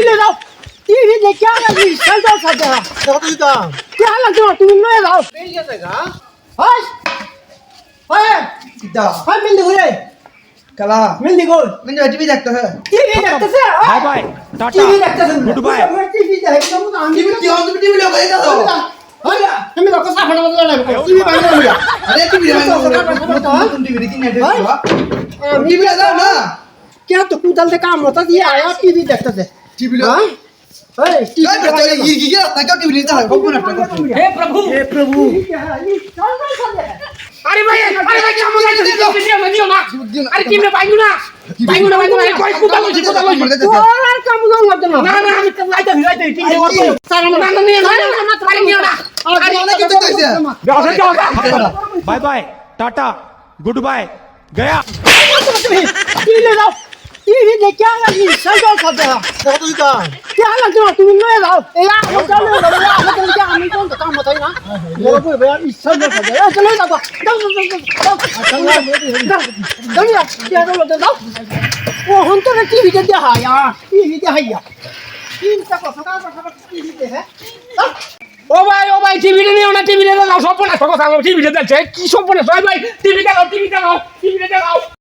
ले जाओ टीवी देख क्या लगी चल जाओ सब जगह কত দিতাম क्या लग जाओ तुम ले जाओ এই যে জায়গা हाय हाय কিটা हाय मिल दे কালা मिल दे गोल মানে টিভি দেখতে হয় टीवी देखते से बाय बाय टाटा टीवी देखते से गुड बाय टीवी देख तुम तो हम টিভি কি তুমি টিভি লোক এই দাও हाय हम लोग को साफ हटा दो टीवी बंद कर दिया আরে টিভি তুমি টিভি কি নেট দেখো টিভি দাও না क्या तो कूदल से काम होता ये आया टीवी देखते थे টিভি লোক हाय टीवी काय करता ये की ताका টিভি নিতে হয় কখন একটা কথা हे प्रभु हे प्रभु चल चल चल अरे भाई क्या मजा दियो ना अरे टीम ने पाइगु ना कोई कुदा लो और काम दो मत ना ना ना हम लाइट टीम ने वर्क सारा ना ना नहीं ना मत अरे नहीं ना अरे वाला कितना कैसे जाओ bye bye tata good bye गया टीवी ले जाओ टीवी देख क्या लगी चल जाओ सब जगह কত দিতাম क्या लग जाओ तुम ले जाओ ए यार हो चलो चलो क्या हम कौन काम बताई ना मेरे को भैया इस सब सब जगह चलो जाओ जाओ जाओ वो हम तो टीवी दे दिया यार टीवी दे है तीन तक फटा टीवी दे है ओ भाई टीवी नहीं होना टीवी ले जाओ सब ना सब टीवी ले जाओ की सब ना भाई टीवी लगाओ